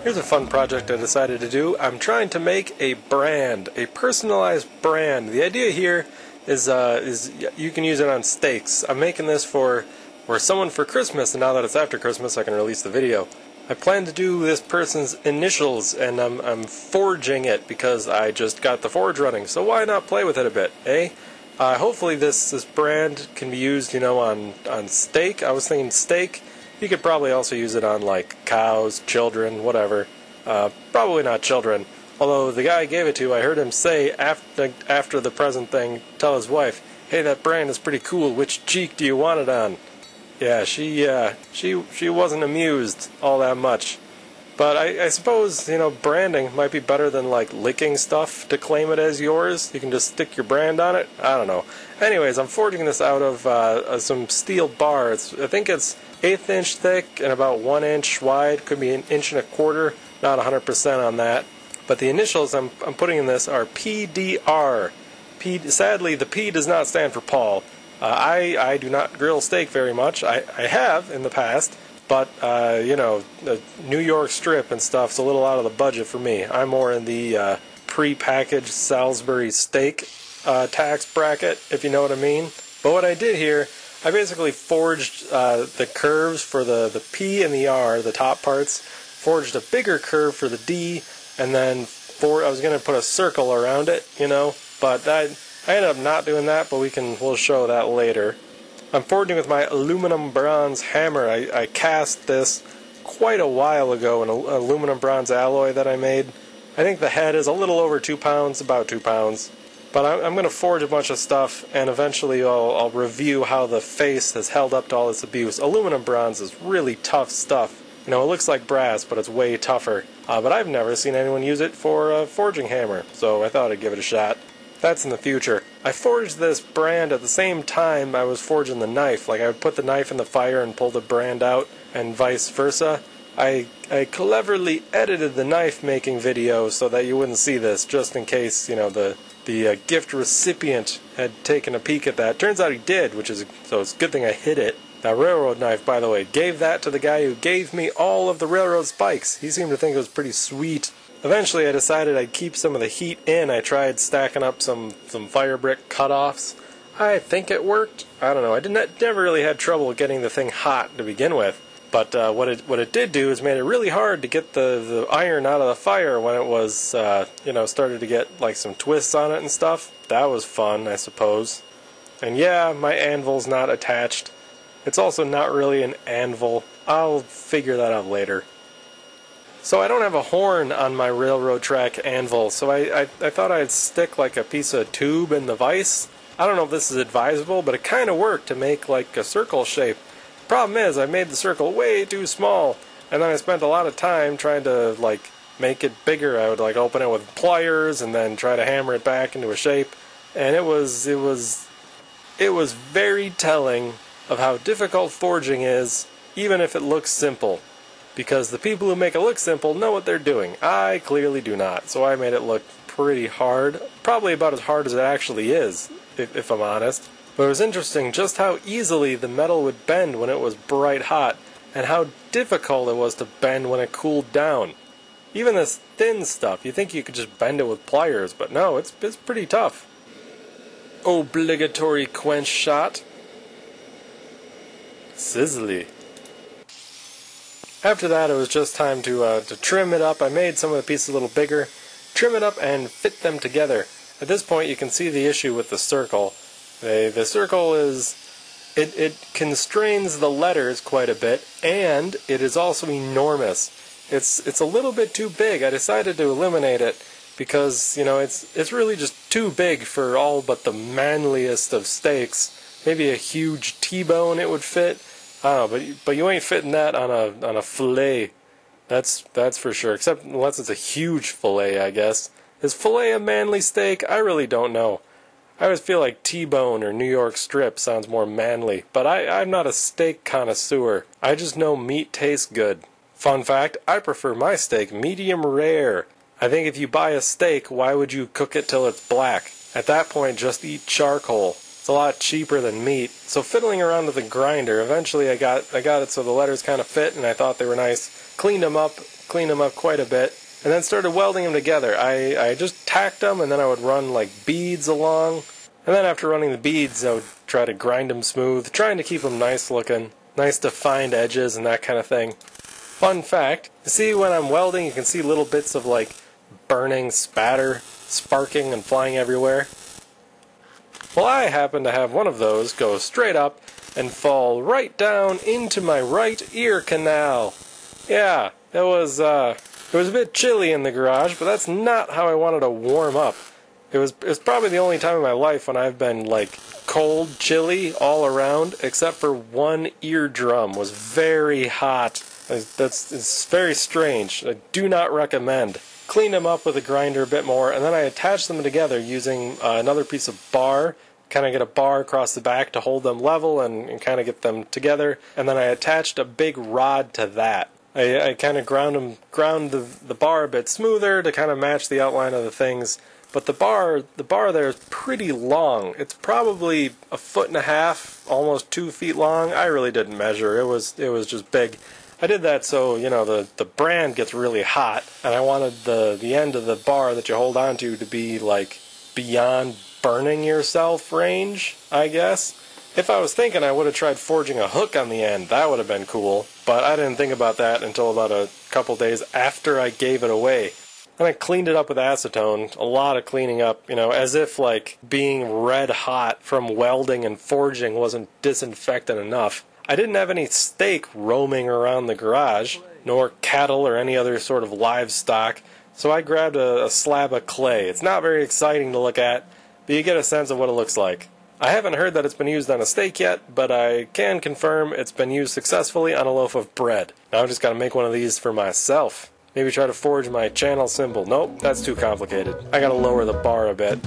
Here's a fun project I decided to do. I'm trying to make a brand, a personalized brand. The idea here is you can use it on steaks. I'm making this for someone for Christmas, and now that it's after Christmas, I can release the video. I plan to do this person's initials, and I'm forging it because I just got the forge running. So why not play with it a bit, eh? Hopefully this brand can be used, you know, on steak. I was thinking steak. You could probably also use it on, like, cows, children, whatever. Probably not children. Although the guy I gave it to, I heard him say after the present thing, tell his wife, "Hey, that brand is pretty cool. Which cheek do you want it on?" Yeah, she wasn't amused all that much. But I suppose, you know, branding might be better than, like, licking stuff to claim it as yours. You can just stick your brand on it. I don't know. Anyways, I'm forging this out of some steel bars. I think it's 1/8 inch thick and about 1 inch wide. Could be 1 1/4 inches. Not 100% on that. But the initials I'm putting in this are PDR. Sadly, the P does not stand for Paul. I do not grill steak very much. I have in the past. But, you know, the New York strip and stuff's a little out of the budget for me. I'm more in the pre-packaged Salisbury steak tax bracket, if you know what I mean. But what I did here, I basically forged the curves for the P and the R, the top parts, forged a bigger curve for the D, and then I was going to put a circle around it, you know. But I ended up not doing that, but we'll show that later. I'm forging with my aluminum bronze hammer. I cast this quite a while ago in an aluminum bronze alloy that I made. I think the head is a little over 2 pounds, about 2 pounds. But I'm going to forge a bunch of stuff, and eventually I'll review how the face has held up to all this abuse. Aluminum bronze is really tough stuff. You know, it looks like brass, but it's way tougher. But I've never seen anyone use it for a forging hammer, so I thought I'd give it a shot. That's in the future. I forged this brand at the same time I was forging the knife. Like, I would put the knife in the fire and pull the brand out, and vice versa. I cleverly edited the knife making video so that you wouldn't see this, just in case, you know, the gift recipient had taken a peek at that. Turns out he did, so it's a good thing I hid it. That railroad knife, by the way, gave that to the guy who gave me all of the railroad spikes. He seemed to think it was pretty sweet. Eventually I decided I'd keep some of the heat in. I tried stacking up some fire brick cutoffs. I think it worked. I don't know. I never really had trouble getting the thing hot to begin with. But what it did do is made it really hard to get the iron out of the fire when it was, you know, started to get like some twists on it and stuff. That was fun, I suppose. And yeah, my anvil's not attached. It's also not really an anvil. I'll figure that out later. So I don't have a horn on my railroad track anvil, so I thought I'd stick like a piece of tube in the vise. I don't know if this is advisable, but it kind of worked to make like a circle shape. Problem is, I made the circle way too small, and then I spent a lot of time trying to like make it bigger. I would like open it with pliers and then try to hammer it back into a shape, and it was very telling of how difficult forging is, even if it looks simple. Because the people who make it look simple know what they're doing. I clearly do not, so I made it look pretty hard. Probably about as hard as it actually is, if I'm honest. But it was interesting just how easily the metal would bend when it was bright hot, and how difficult it was to bend when it cooled down. Even this thin stuff, you think you could just bend it with pliers, but no, it's pretty tough. Obligatory quench shot. Sizzly. After that, it was just time to trim it up. I made some of the pieces a little bigger, trim it up, and fit them together. At this point, you can see the issue with the circle. The circle it constrains the letters quite a bit, and it is also enormous. It's a little bit too big. I decided to eliminate it because, you know, it's really just too big for all but the manliest of steaks. Maybe a huge T-bone it would fit. I don't know, but you ain't fitting that on a fillet. That's for sure. Except unless it's a huge fillet, I guess. Is fillet a manly steak? I really don't know. I always feel like T-bone or New York strip sounds more manly, but I'm not a steak connoisseur. I just know meat tastes good. Fun fact, I prefer my steak medium rare. I think if you buy a steak, why would you cook it till it's black? At that point, just eat charcoal. It's a lot cheaper than meat. So fiddling around with the grinder, eventually I got it so the letters kind of fit, and I thought they were nice. Cleaned them up, cleaned them up quite a bit, and then started welding them together. I just tacked them, and then I would run like beads along, and then after running the beads, I would try to grind them smooth, trying to keep them nice looking, nice defined edges and that kind of thing. Fun fact, you see when I'm welding, you can see little bits of like burning spatter, sparking and flying everywhere. Well, I happen to have one of those go straight up and fall right down into my right ear canal. Yeah, it was a bit chilly in the garage, but that's not how I wanted to warm up. It was probably the only time in my life when I've been like cold, chilly all around, except for one eardrum was very hot. It's very strange. I do not recommend. Cleaned them up with a grinder a bit more, and then I attached them together using another piece of bar. Kind of get a bar across the back to hold them level and kind of get them together, and then I attached a big rod to that. I kind of ground the bar a bit smoother to kind of match the outline of the things. But the bar there is pretty long. It's probably 1.5 feet, almost 2 feet long. I really didn't measure. It was just big. I did that so, you know, the brand gets really hot, and I wanted the end of the bar that you hold on to be like beyond burning yourself range, I guess. If I was thinking, I would have tried forging a hook on the end. That would have been cool. But I didn't think about that until about a couple days after I gave it away. And I cleaned it up with acetone, a lot of cleaning up, you know, as if like being red hot from welding and forging wasn't disinfectant enough. I didn't have any steak roaming around the garage, nor cattle or any other sort of livestock, so I grabbed a slab of clay. It's not very exciting to look at, but you get a sense of what it looks like. I haven't heard that it's been used on a steak yet, but I can confirm it's been used successfully on a loaf of bread. Now I've just got to make one of these for myself. Maybe try to forge my channel symbol. Nope, that's too complicated. I gotta lower the bar a bit.